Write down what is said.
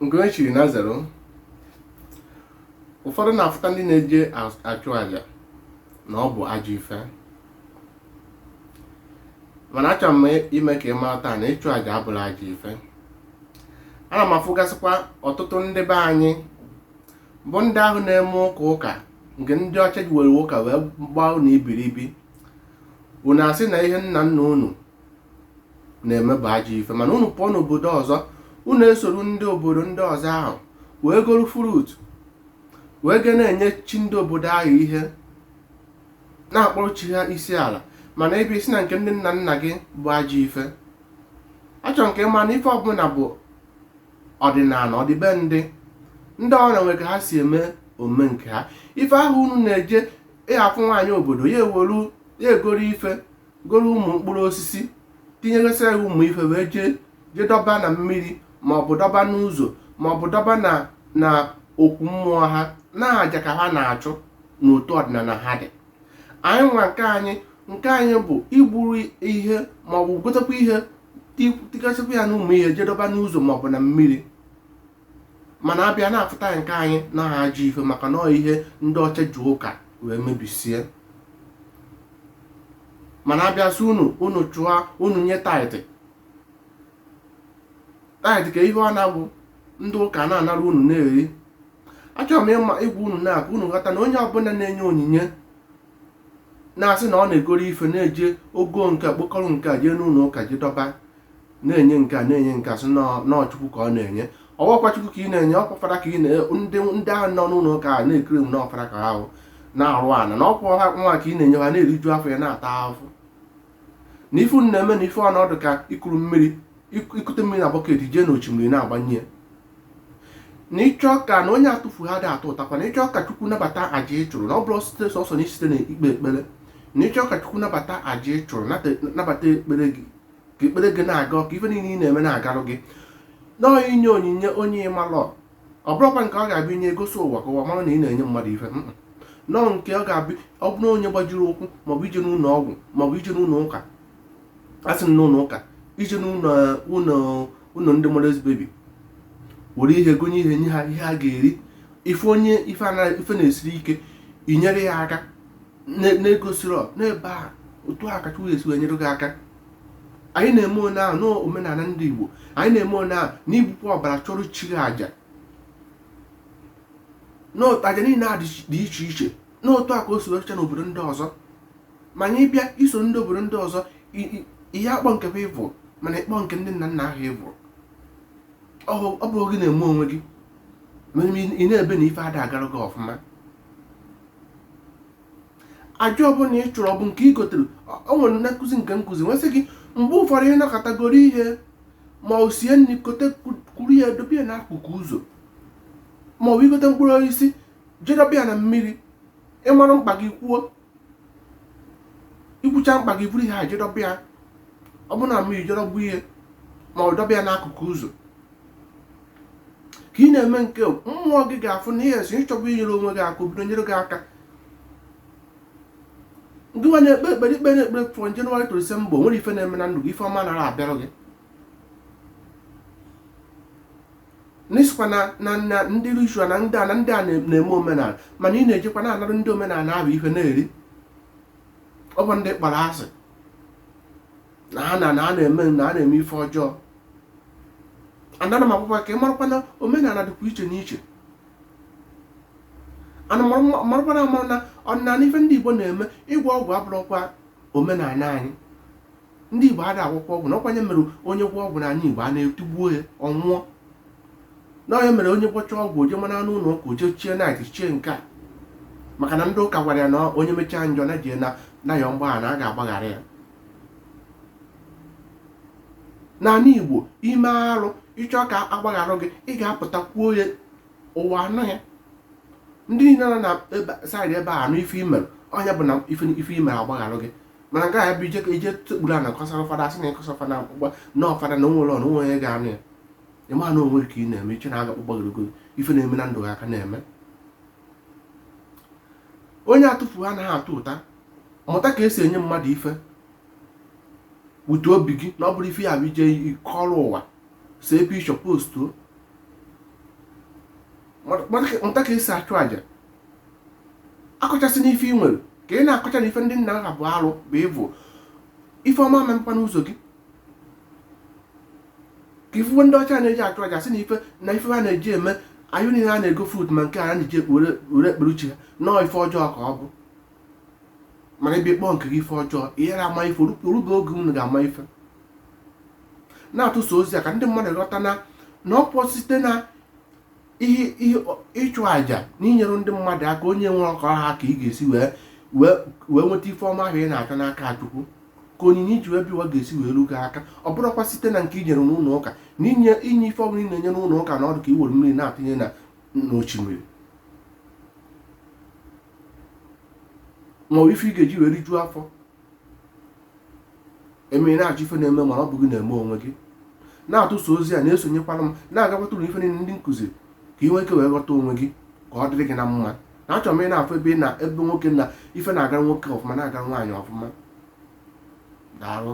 nke e chiri na zero. Ụfọdụ na-afụta ndị na-eje achụ àjà na ọ bụ ajọ ife, mana achọrọ m ime ka ị mara taa na ịchụ àjà abụrụ ajọ ife. Ana m afụgasịkwa ọtụtụ ndị be anyị bụ ndị ahụ na-eme ụka nke ndị ọcha ji were ụka wee gbaa unu ibiribi. Unu asị na ihe nna nna unu na-eme bụ ajọ ife, mana unu pụọ n'obodo ọzọ, unu esoro ndị obodo ndị ọzọ ahụ wee goro fruit, wee ga na-enye chi ndị obodo ahụ ihe, na-akpọrọ chi ha isi ala, mana ebe isi na nke ndị nna nna gị bụ ajọ ife. Achọrọ nke ịma na ife ọbụla bụ ọdịnala, ọdịbendị ndị ọrụ nwere ka ha si eme omume nke ha. Ife ahụ unu na-eje ịhafụ nwaanyị obodo ya egoro ife, goro ụmụ mkpụrụ osisi, tinyegasị ya ụmụ ife wee jee dọba na mmiri, maọbụ dọba n'ụzọ, maọbụ dọba na okwu mmụọ ha, na aja ka ha na-achụ n'otu ọdịnala ha dị. Anyị nwa nke anyị bụ igburu ihe maọbụ gotekwa ihe tigasịkwa ya na ụmụ ihe jee dọba n'ụzọ maọbụ na mmiri, mana abịa na-afụta nke anyị na ha ajọ ife maka na ihe ndị ọcha ji ụka wee mebisie. Mana abịa sị unu chụọ, unu nye taịtị ka ihe ọ na-abụ ndị ụka na-anara unu na-eri. Achọrọ m ịgwa unu na-aka unu ghọta na onye ọbụla na-enye onyinye na-asị na ọ na-egoro ife, na-eje ogo nke kpokọrọ nke a jee n'ụlọ ụka jee dọba, na-enye nke a na-enye nke asị n'ọchukwu ka ọ na-enye. Ọwọkwa chukwu ka ị na-enye, ọkwa fada ka ị ndị ahụ nọ n'ụlọ ụka a na-ekiri m n'ọfara ka ahụ na-arụ ana na ọkwa ha nwa ka ị na-enye ha na-eriju afọ ya na-ata ahụhụ. Na ife unu na-eme na ife ọnọdụ ka ikuru mmiri, ikute mmiri na bọket jee n'osimiri na-agbanye. Na ịchọ ka na onye atụfu ha dị atụ ụtakwa, na ịchọ ka chukwu nabata aja ị chụrụ, na ọ bụrụ site sọsọ na isite na ikpe ekpere, na ịchọ ka chukwu nabata aja ị chụrụ, nabata ekpere gị, ka ekpere gị na-aga, ka ife niile ị na-eme na-agarụ gị, nọọ inye onyinye onye ịmalọ. Ọ bụrụkwa nke ọ ga-abịa inye egosi ụwa ka ụwa mara na ị na-enye mmadụ ife. Nọọ nke ọ ga-abịa ọ bụrụ onye gbajiri ụkwụ maọbụ ije n'ụlọ ọgwụ maọbụ ije n'ụlọ ụka, asị n'ụlọ ụka, ije n'ụlọ ndị mothers baby, were ihe gonye ihe nye ha ihe a ga-eri. Ife onye ife na-esiri ike, inyere ya aka na-egosiri n'ebe a otu a kacha esi wee nyere gị aka. Anyị na-eme one ahụ n'omenala ndị Igbo, anyị na-eme one ahụ n'igbukwa ọbara chọrọ chi gị aja. N'otu aja niile a dị iche iche, n'otu a ka o si wecha n'obodo ndị ọzọ. Ma anyị bịa iso ndị obodo ndị ọzọ, ihe akpọ nke bụ ịvụ, mana ịkpọ nke ndị nna nna ahụ ịvụ. Ọ bụ gị na-eme onwe gị, ị na-ebe na ife ada agara gị ọfụma. Aja ọbụla ị chụrụ ọ bụ nke ị gotere. O nwere na nkụzi nke nkụzi nwesị gị mgbe ụfọdụ ị nakọtagoro ihe, ma o sie nri kote kwuru ya edobe ya n'akụkụ ụzọ, ma ọ bụ igote mkpụrụ osisi jedobe ya na mmiri. Ịmara mkpa gị kwuo, ikwucha mkpa gị buru ihe a jedobe ya, ọ bụ na mmiri jedọgbu ihe ma ọ dobe ya n'akụkụ ụzọ. Ka ị na-eme nke mmụọ gị ga-afụ na ihe esi ịchọgbu inyere onwe gị aka, obido nyere gị aka. Ndị nwa na-ekpe ekpere from January to December, nwere ife na-eme na ndụ gị, ife ọma nara abịarụ gị. N'ịsịkwa na ndị ritual na ndị a na-eme omenala, mana ị na-ejekwa na-anarụ ndị omenala ahụ ife na-eri. Ọ bụ ndị kpara asị na ha na-eme ife ọjọọ. Ana m akwụkwọ ka ị marakwa na omenala dịkwa iche n'iche. Ana marakwa na ọdịnala ife ndị Igbo na-eme, ịgwọ ọgwụ abụrụkwa omenala anyị. Ndị Igbo ada agwụkwọ ọgwụ, na ọkwanye mere onye gwọ ọgwụ na anyị Igbo a na-etigbuo ya ọnwụọ. Na onye mere onye gwọcha ọgwụ oje mana n'ụlọ ụka oje chie night chie nke a, maka na ndị ụka gwara ya na onye mechaa njọ na jee na ya mgbaghara, a ga-agbaghara ya. N'ala Igbo, ime arụ ịchọ ka agbagharụ gị, ị ga-apụta kwuo ya, ụwa anụ ya. Ndị niile nọ na saịdị ebe a anụ ife imere, onye bụ na ife imere agbagharụ gị. Mana nke a bụ ije tekpuru a na kọsara fada, asị na ịkọsa fada mkpụgba na ọfada na onwere ọnụ onye ga-anụ ya. Ịma na onwere ka ị na-eme, iche na aga kpụgbagorogo ife na-eme na ndụ gị aka na-eme. Onye atụfu anaghị atụ ụta. Mụta ka esi enye mmadụ ife wute obi gị, na ọ bụrụ ife ya bụ ije kọrọ ụwa see pisho postuo. mụta ka esi achụ àjà. Akọchasị n'ife ị nwere ka ị na-akọcha na ife ndị nna ha bụ alụ bụ ịbụ ife ọma memekwa n'ụzọ gị. Ka ifuwe ndị ọcha na-eji achụ àjà sị na ife ha na-eji eme ayụ niile ha na-ego fruit ma nke a na-eji were ekpere uche ha nọọ ife ọjọọ ka ọ bụ. Mana ebe kpọọ nke gị ife ọjọọ ihere ama ife orube oge unu ga-ama ife. Na-atụsa ozi a ka ndị mmadụ ghọta na ọpụọ site na ihe ịchụ àjà na inyere ndị mmadụ aka onye nwere ọkọ ha ka ị ga-esi wee nweta ife ọma ahụ ị na-achọ n'aka Chukwu, ka onyinye iji wee bịa ga-esi wee rugo aka. Ọ bụrụkwa site na nke inyere n'ụlọ ụka na inye ife ọbụla ị na-enye n'ụlọ ụka na ọdụ ka i were mmiri na-atụnye n'osimiri maọbụ ife ị ga-eji were rijuo afọ. Eme na-achọ ife na-eme mana ọ bụ gị na-eme onwe gị. Na-atụsa ozi a na-esonyekwara m na-agakwata ụlọ ife niile ndị nkụzi ka ị nwee ike wee ghọta onwe gị ka ọ dịrị gị na mma. Na achọrọ m ị na-afụ ebe nwoke na ife na-agara nwoke ọfụma na-agara nwaanyị ọfụma. Daalụ.